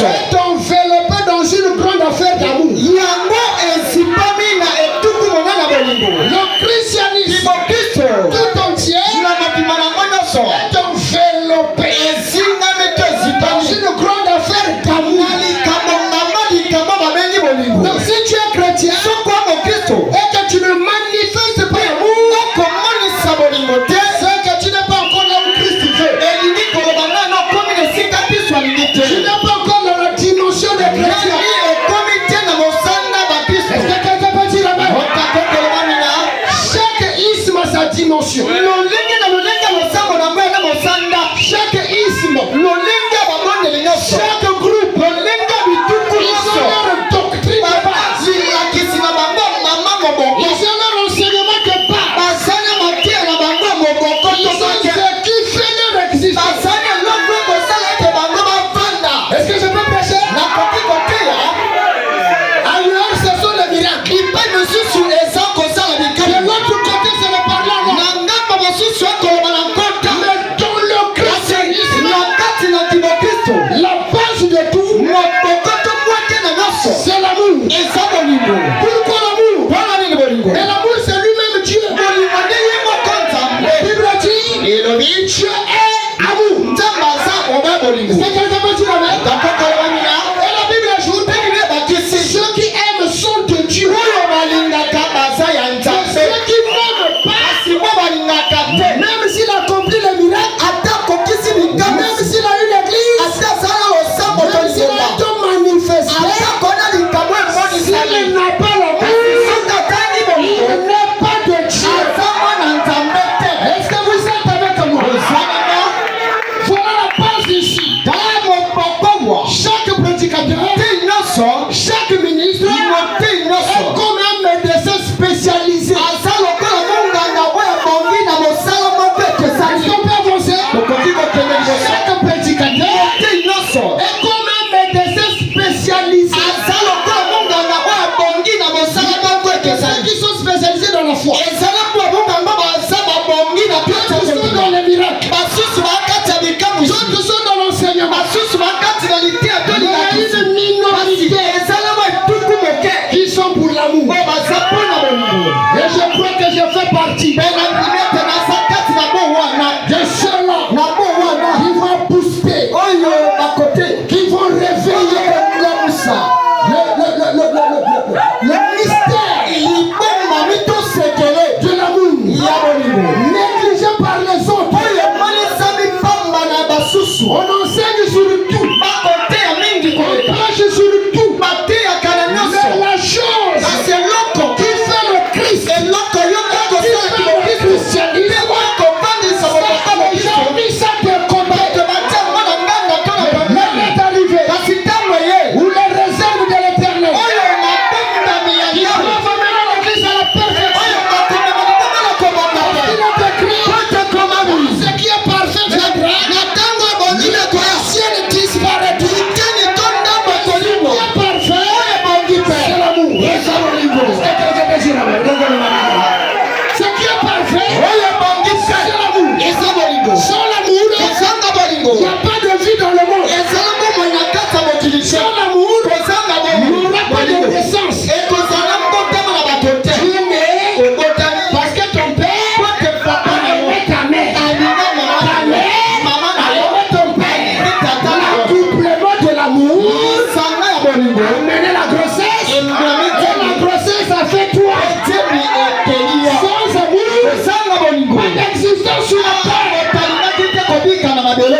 est enveloppé dans une grande affaire d'amour. Le christianisme tout entier est enveloppé dans une grande affaire d'amour. Donc si tu es chrétien et que tu ne manifestes pas l'amour, c'est que tu n'es pas encore là où Christ veut. Tu n'es pas encore dans la dimension des chrétiens. Est-ce que quelqu'un peut dire amen? Chaque isme a sa dimension. Chaque isme, chaque groupe, ils ont leur doctrine de base. Ils ont leur enseignement de base. Ils ont ce qui fait leur existence. Est-ce que je peux prêcher? Alors ce sont les miracles. De l'autre côté c'est le parlant. Mais dans le christianisme, la base de tout, c'est l'amour. Pourquoi l'amour? Et l'amour c'est lui-même Dieu. La Bible dit, Dieu est amour. C'est quelqu'un peut dire amen? Et la Bible ajoute, ceux qui aiment sont de Dieu. Ceux qui n'aiment pas, même s'il a accompli les miracles, même s'il a eu l'église, même s'il a été manifesté, s'il n'a pas l'amour, il n'est pas de Dieu. Est-ce que vous êtes avec moi? Voilà la base ici. Chaque prédicateur, chaque ministre est comme un médecin spécialisé. Est-ce qu'on peut avancer? Chaque prédicateur est comme un médecin spécialisé. Ceux qui sont spécialisés dans la foi, d'autres sont dans les miracles, d'autres sont dans l'enseignement. Mais il y a une minorité qui sont pour l'amour. Et je crois que je fais partie de ceux-là qui vont booster, qui vont réveiller le mystère de l'amour, négligé par les autres. On enseigne sur tout, on prêche sur tout, mais la chose qui fait le Christ, qui fait le christianisme, aujourd'hui ça te combat. L'heure est arrivée où les réserves de l'éternel qui doivent amener l'église à la perfection. Il est écrit, ce qui est parfait viendra. L'ancienne disparaîtra. Ce qui est parfait, c'est l'amour. Ce qui est parfait, c'est l'amour. Sans l'amour, il n'y a pas de vie dans le monde. Sans l'amour, il n'y aura pas de naissance. Tu es né parce que ton père aimait ta mère. Ta mère aimait ton père. L'accouplement de l'amour a mené la grossesse. Et la grossesse a fait toi. Sans amour, pas d'existence sur la terre.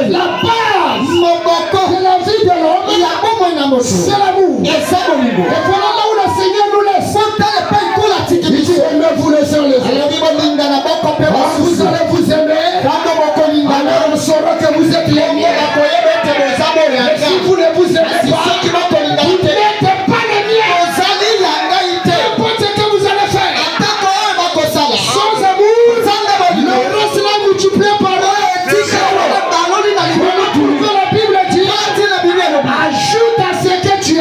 La base de la vie de l'homme, c'est l'amour. Et voilà là où le Seigneur nous laisse. Il dit, aimez-vous les uns les autres. Vous allez vous aimer. Alors on saura que vous êtes aimés. Mais si vous ne vous aimez pas, vous n'êtes pas les miens. N'importe ce que vous allez faire, sans amour, le reste là multiplié par la Bible dit, ajoute à ce que tu as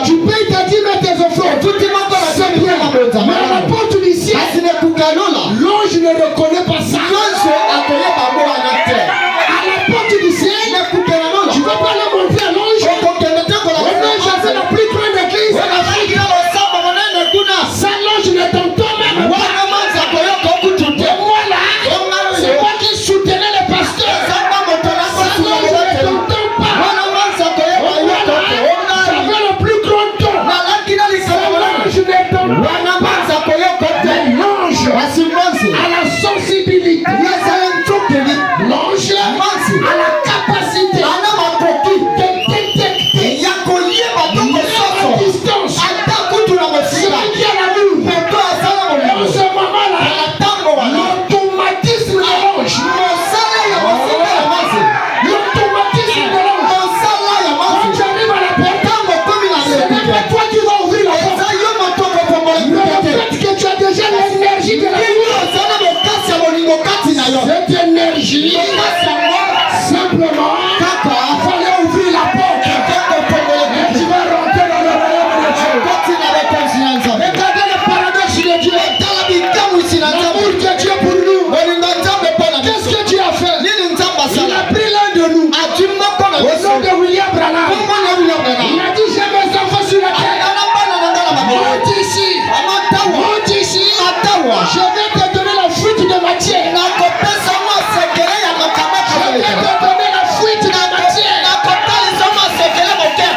Tu payes ta dîme et tes offrandes. Mais à la porte du ciel, l'ange ne reconnaît pas ça. À la porte du ciel, tu ne peux pas le montrer à l'ange. L'ange a fait la plus grande église en Afrique. Ça, l'ange ne t'entend même pas. Et moi là, c'est moi qui soutenais les pasteurs. Ça, l'ange ne t'entend pas. J'avais le plus grand don. Ça, l'ange ne t'entend pas. L'ange a la sensibilité. L'ange a la capacité de détecter à distance celui qui a l'amour. Dans ce moment-là, l'automatisme de l'ange. L'automatisme de l'ange. Quand tu arrives à la porte, ce n'est pas toi qui vas ouvrir la porte. Mais le fait que tu as déjà l'énergie de l'amour, cette énergie, simplement, il fallait ouvrir la porte. Et tu vas rentrer dans le royaume de Dieu. Regardez le paradoxe de Dieu. L'amour de Dieu pour nous. Qu'est-ce que Dieu a fait? Il a pris l'un de nous. Au nom de William Branham. Il a dit, j'ai mes enfants sur la terre. Monte ici. Monte ici. Je vais te donner la fuite de matière. Je vais te donner la fuite de matière.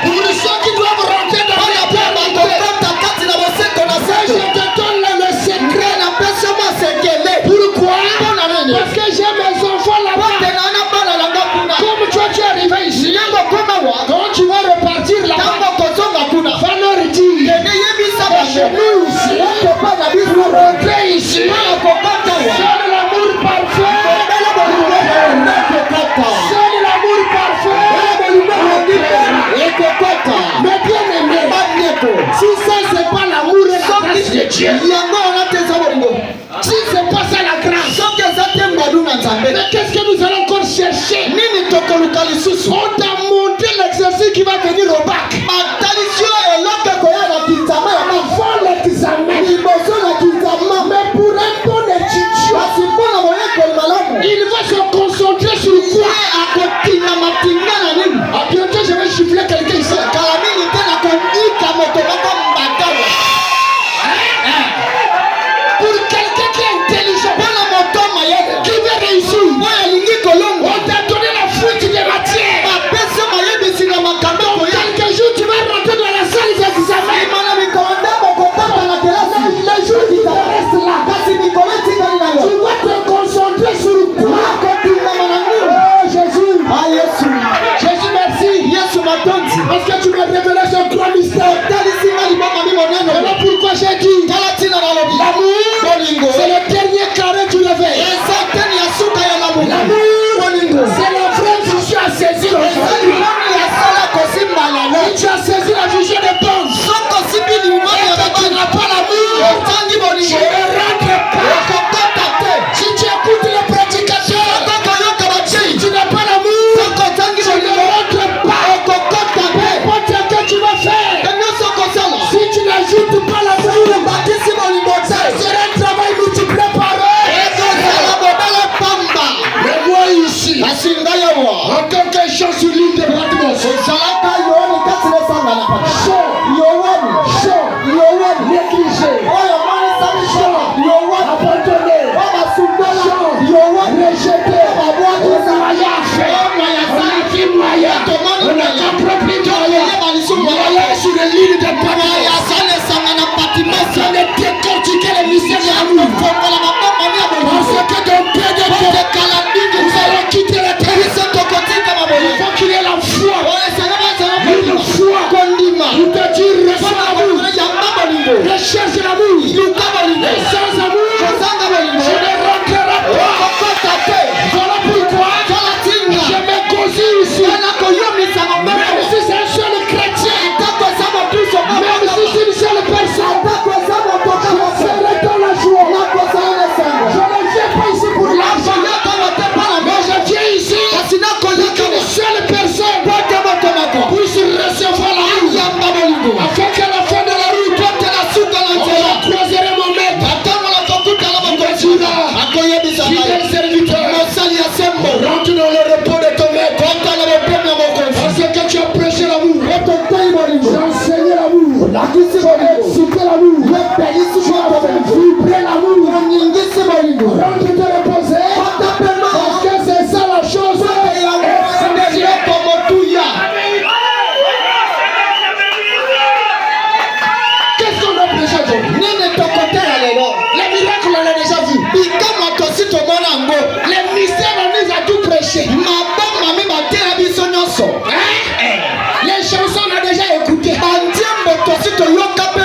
Pour ceux qui doivent rentrer dans la terre. Je te donne le secret. Pourquoi? Parce que j'ai mes enfants là-bas. Comme toi tu es arrivé ici, quand tu vas repartir là-bas, va leur dire chez nous ici, pour rentrer ici, c'est l'amour parfait. C'est l'amour parfait. Mais bien aimé, si ça c'est pas l'amour et la grâce de Dieu, si c'est pas ça la grâce, mais qu'est-ce que nous allons encore chercher? On t'a montré l'exercice qui va venir au bac. Avant l'examen, mais pour un bon étudiant, il va se concentrer sur quoi? À bientôt je vais chiffler quelqu'un ici. Pour quelqu'un qui est intelligent, qui veut réussir, on t'a donné la fuite des matières. Dans quelques jours tu vas rentrer dans la salle d'examen. Le jour qui te reste là, tu vas te concentrer sur quoi? Oh Jésus, Jésus merci. Parce que tu m'as révélé ce grand mystère. Voilà pourquoi j'ai dit l'amour, c'est le dernier carré du réveil. L'amour, c'est la vraie vision à saisir aujourd'hui. Si tu as saisi la vision de Ponce, tu n'as pas l'amour, tu ne rentres pas. Si tu écoutes les prédicateurs, tu n'as pas l'amour, tu ne rentres pas. N'importe ce que tu vas faire, si tu n'ajoutes pas l'amour, ça sera un travail multiplié par eux. Mais moi ici, en tant que chant sur l'île de Patmos, négligé, abandonné, rejeté, on a compris sur le lit de Patmos, on a décortiqué les mystères de l'amour. Parce que dans peu de temps, nous allons quitter la terre. Il faut qu'il y ait la foi. Une foi pour te dire reçois l'amour. Recherche l'amour. Et sans amour, je ne rentrerai pas. Voilà pourquoi je me cosille ici. Même si c'est un seul chrétien, même si c'est une seule personne,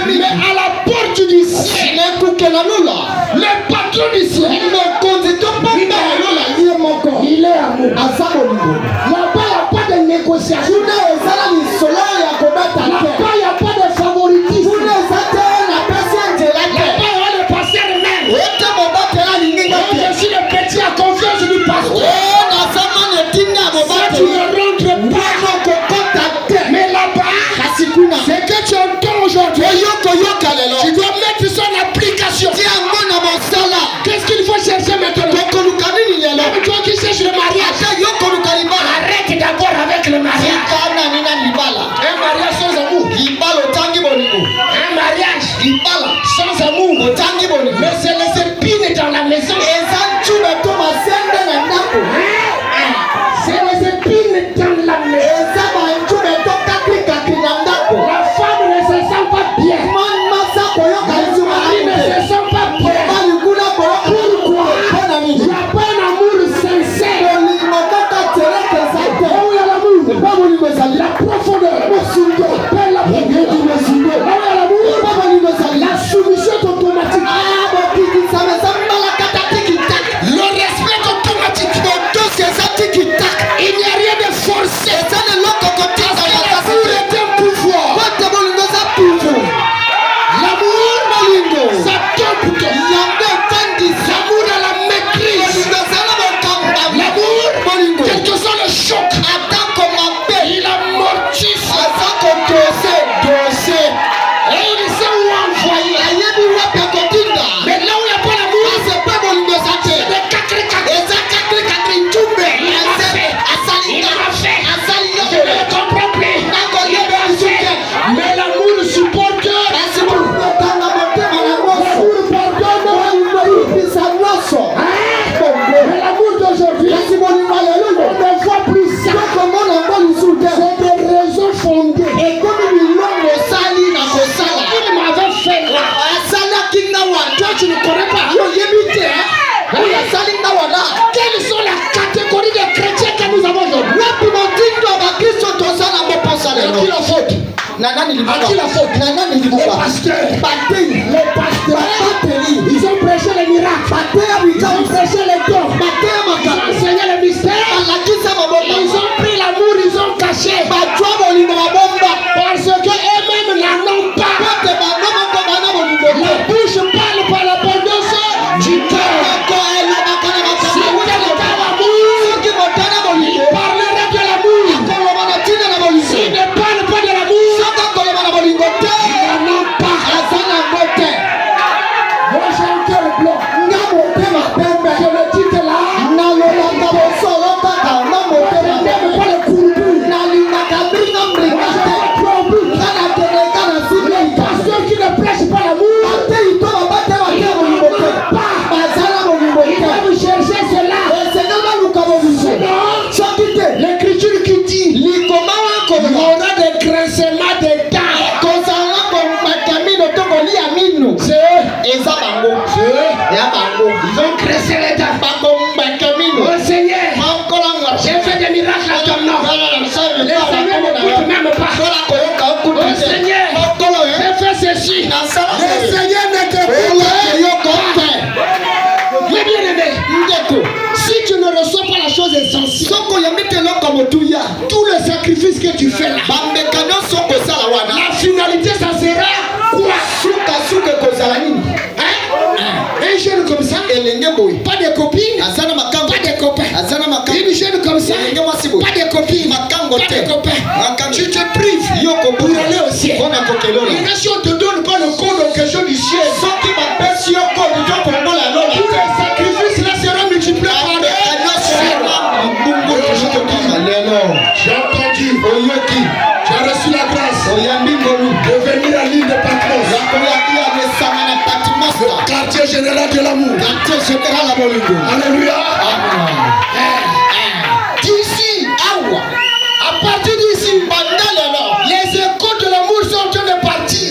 Mais à la porte du ciel, le patron du ciel, il est amour. Là-bas, il n'y a pas de négociation. Là-bas, il n'y a pas de favoritisme. Là-bas, on va le passer de même. Je suis le petit à confiance du pasteur. Si tu ne rentres pas, mais là-bas, ce que tu entends aujourd'hui, tu dois mettre ça en application. Qu'est-ce qu'il faut chercher maintenant? Toi qui cherches le mariage, arrête d'abord avec le mariage. Un mariage sans amour. Un mariage sans amour. Mais c'est les épines dans la maison. C'est les épines dans la maison. La femme ne se sent pas bien. Le mari ne se sent pas bien. Pourquoi? Il n'y a pas un amour sincère. Où est l'amour? La profondeur. La soumission est automatique. Le respect est automatique. Il n'y a rien de forcé. L'amour est un pouvoir. L'amour, ça tombe. L'amour à la maîtrise. L'amour, quel que soit le choc, il amortit ça. Et il sait où envoyer. Mais là où il n'y a pas l'amour, c'est des cacri-cacri. Il a fait. Je ne comprends plus. Mais l'amour supporte. Mais l'amour d'aujourd'hui, on ne voit plus ça. C'est des raisons fondées. Il m'avait fait là. Toi, tu ne connais pas. Quelles sont les catégories de chrétiens que nous avons aujourd'hui? À qui la faute? À qui la faute? Les pasteurs. Ils ont prêché les miracles. Ils ont prêché les dons. Ils ont enseigné les mystères. Ils ont pris l'amour, ils ont caché. Parce que eux-mêmes n'en ont pas. La bouche parle par l'abondance du cœur. Si vous n'avez pas l'amour, il parlera de l'amour. S'il ne parle pas de l'amour, il n'en ont pas. Moi j'ai un cœur blanc. Je le dis que là, je n'aime pas le courbus. Moi je ne crois plus. Les pasteurs qui ne prêchent pas l'amour, ils doivent chercher cela. Sinon, l'écriture qui dit, il y aura des grincements des dents. C'est eux. Ils ont graissé les dents. Oh Seigneur, j'ai fait des miracles à ton nom. Les Seigneurs n'écoutent même pas. Oh Seigneur, j'ai fait ceci. Les Seigneurs n'écoutent pas. Mais bien aimé, si tu ne reçois pas la chose essentielle, tout le sacrifice que tu fais là, la finalité ça sera quoi? Un jeune comme ça, pas de copine, pas de copain. Une jeune comme ça, pas de copine, pas de copain. Tu te prives pour aller au ciel. Et là si on te donne pas le code en question du ciel, tous les sacrifices là seront multipliés par deux. J'ai entendu, j'ai reçu la grâce de venir à l'île de Patmos, le quartier général de l'amour. Alléluia. D'ici, à partir d'ici, les échos de l'amour sont en train de partir.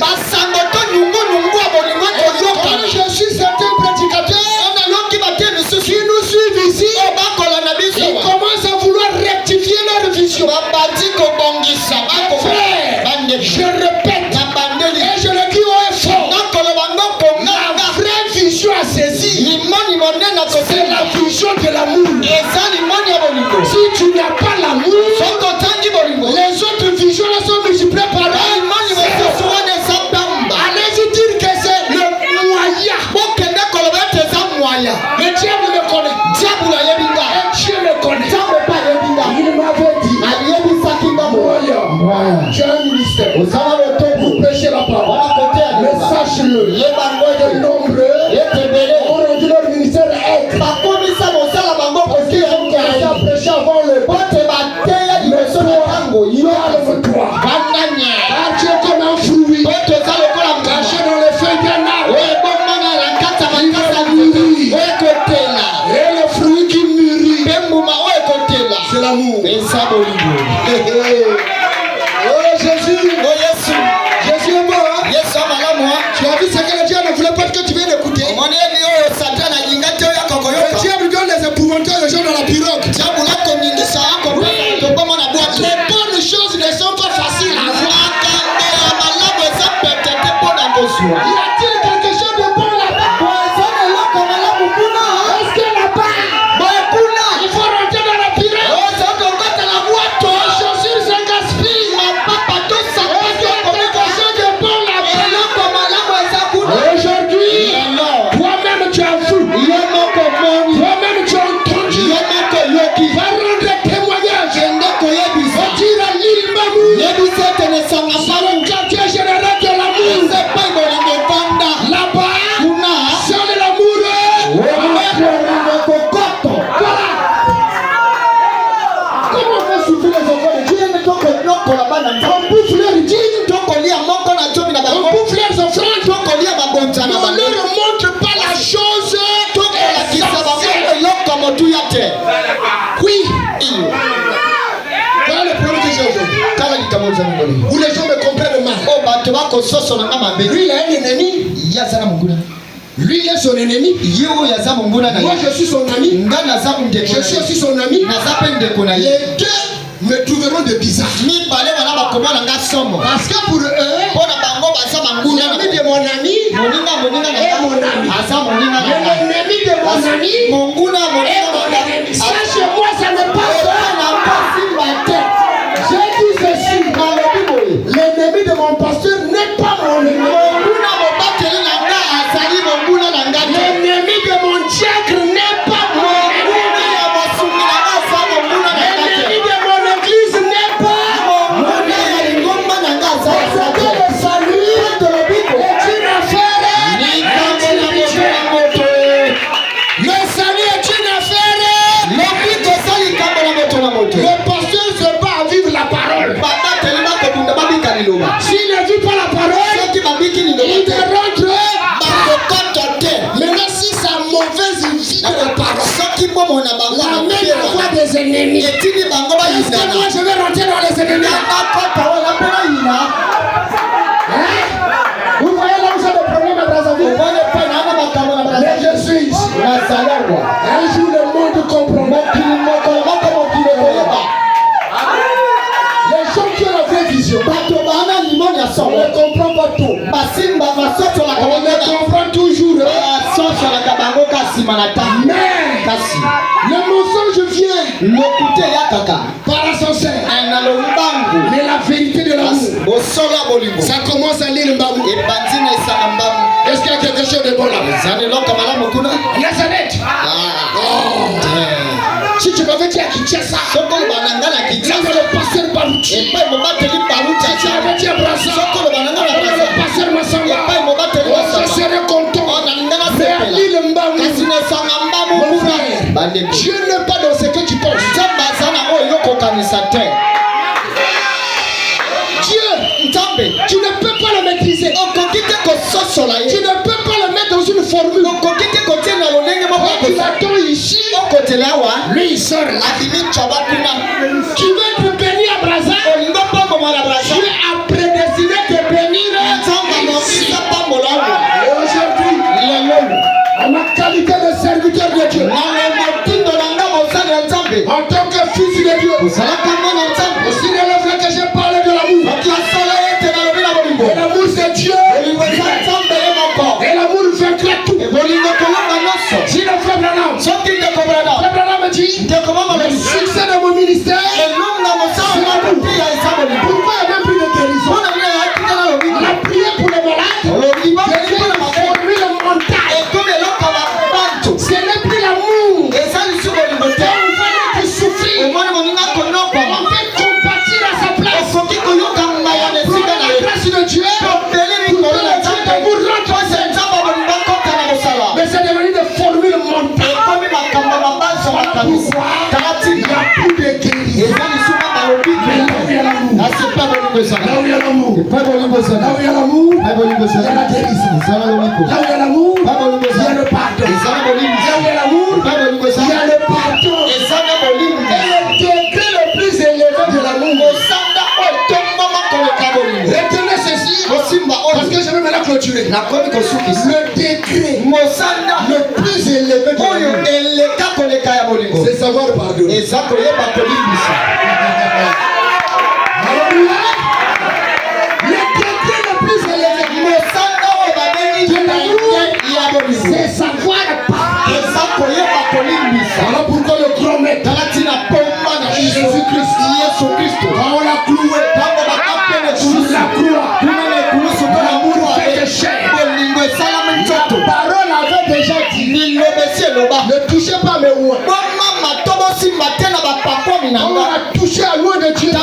Quand je suis certains prédicateurs qui nous suivent ici, ils commencent à vouloir rectifier leur vision. Frère, je répète, a-t-il quelque chose de bon là-bas? Est-ce que là-bas, il faut rentrer dans la pyramide? Les chaussures se gaspillent. Est-ce qu'il y a quelque chose de bon là-bas? Aujourd'hui, toi-même tu as vu. Toi-même tu as entendu. Va rendre témoignage. Va dire à l'île Mamou. C'est le quartier général de l'amour. Là-bas, c'est de l'amour. Comment on fait souffrir les enfants de Dieu? On bouffe leur dîme. On bouffe leurs offrandes. On ne leur montre pas la chose essentielle. Oui. Voilà le problème que j'ai aujourd'hui. Où les gens me comprennent mal. Lui, il a un ennemi. Lui, il est son ennemi. Moi, je suis son ami. Je suis aussi son ami. Les deux me trouveront de bizarre. Parce que pour eux, l'ennemi de mon ami est mon ami. L'ennemi de mon ami est mon ami. Ça, chez moi, ça ne passe pas. J'ai dit ceci. L'ennemi de mon pasteur n'est pas mon ennemi. L'ennemi de mon diacre n'est pas mon ennemi. L'ennemi de mon église n'est pas mon ennemi. Parce que le salut est une affaire individuelle. Le salut est une affaire. Le pasteur se bat à vivre la parole. S'il ne vit pas la parole, il te rentre. Maintenant, si sa mauvaise vie de la parole, la même voix des ennemis. Est-ce que moi je vais rentrer dans les ennemis? Vous voyez là où j'ai le problème à Brazzaville? Mais je suis ici. Un jour le monde comprendra. Les gens qui ont la vraie vision, on ne comprend pas tout. On ne comprend toujours. Mais le mensonge vient par ascenseur. Mais la vérité de l'amour, ça commence à l'île Mbamou. Est-ce qu'il y a quelque chose de bon là? Nazareth. Si tu m'avais dit à Kinshasa, là où le pasteur Barouti, tu m'avais dit à Brassa, là où le pasteur Massanga, je serais content. Mais à l'île Mbamou, mon frère, Dieu n'est pas dans ce que tu penses. Dieu, tu ne peux pas le maîtriser. Tu ne peux pas le mettre dans une formule. Tu l'attends ici, lui il sort là. Tu veux te bénir à Brazza, Dieu a prédestiné te bénir ici. Et aujourd'hui, en ma qualité de serviteur de Dieu, en tant que fils de Dieu, aussi de l'œuvre que j'ai parlé de l'amour. Et l'amour c'est Dieu. Et l'amour vaincra tout. Si le frère Branham me dit, le succès de mon ministère, c'est l'amour. Pourquoi il n'y a même plus de guérison? On a prié pour les malades. Dieu a formé le mental. Ce n'est plus l'amour. On va nous souffrir. On peut compatir à sa place. Pour la grâce de Dieu, pour que le Dieu de vous rentre. Mais c'est devenu des formules mentales. Pourquoi? Il n'y a plus de guérison. Là où il y a l'amour, là où il y a l'amour, il y a la guérison. Là où il y a l'amour, il y a le pardon. Là où il y a l'amour, il y a le pardon. Et le degré le plus élevé de l'amour, retenez ceci, parce que je vais maintenant clôturer. Le degré le plus élevé de l'amour, c'est savoir pardonner. Le degré le plus élevé, touché à loin de Dieu, le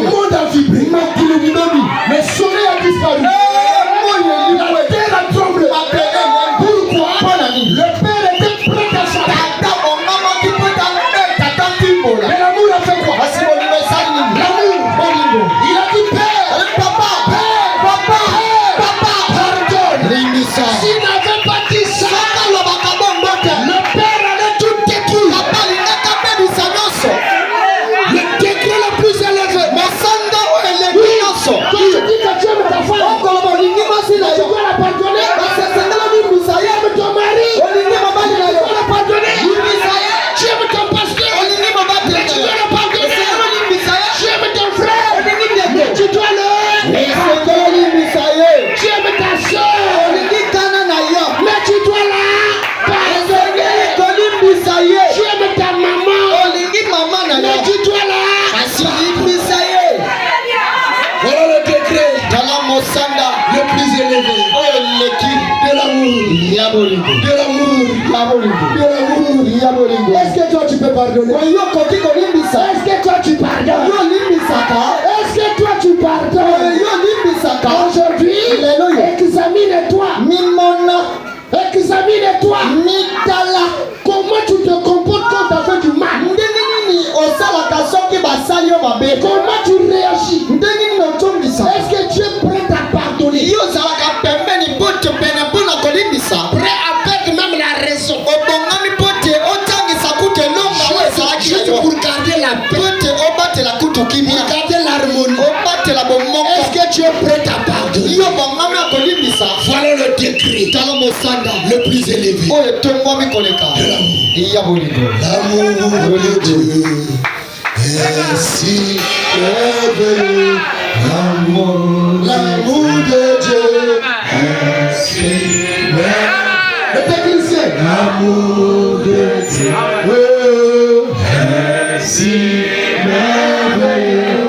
monde a vibré. Le soleil a disparu. La terre a tremblé. Pourquoi? Le père était prêt à s'en aller. Mais l'amour a fait quoi? L'amour. Il a dit père, pardonne. S'il n'avait pas dit ça, le père allait tout détruire. Le degré le plus élevé. Quand tu dis que tu aimes ta femme, tu dois la pardonner. Tu aimes ton mari, tu dois la pardonner. Tu aimes ton pasteur, tu dois la pardonner. Tu aimes ton frère, tu dois le pardonner. Tu aimes ta soeur, mais tu dois la pardonner. Tu aimes ta maman, mais tu dois la pardonner. Voilà le degré le plus élevé de l'amour. Est-ce que toi tu peux pardonner? Est-ce que toi tu pardonnes? Est-ce que toi tu pardonnes? Aujourd'hui, examine-toi. Examine-toi. Comment tu te comportes quand tu as fait du mal? Comment tu réagis? Est-ce que tu es prêt à pardonner? Prêt à perdre même la raison. Juste pour garder la paix, pour garder l'harmonie. Est-ce que tu es prêt à pardonner? Voilà le degré le plus élevé de l'amour. L'amour de Dieu est si merveilleux. L'amour de Dieu est si merveilleux. Le technicien. L'amour de Dieu est si merveilleux.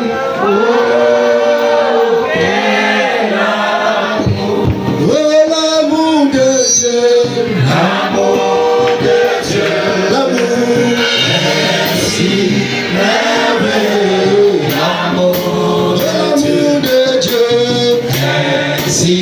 L'amour de Dieu. L'amour de Dieu. L'amour est si merveilleux. L'amour de Dieu est si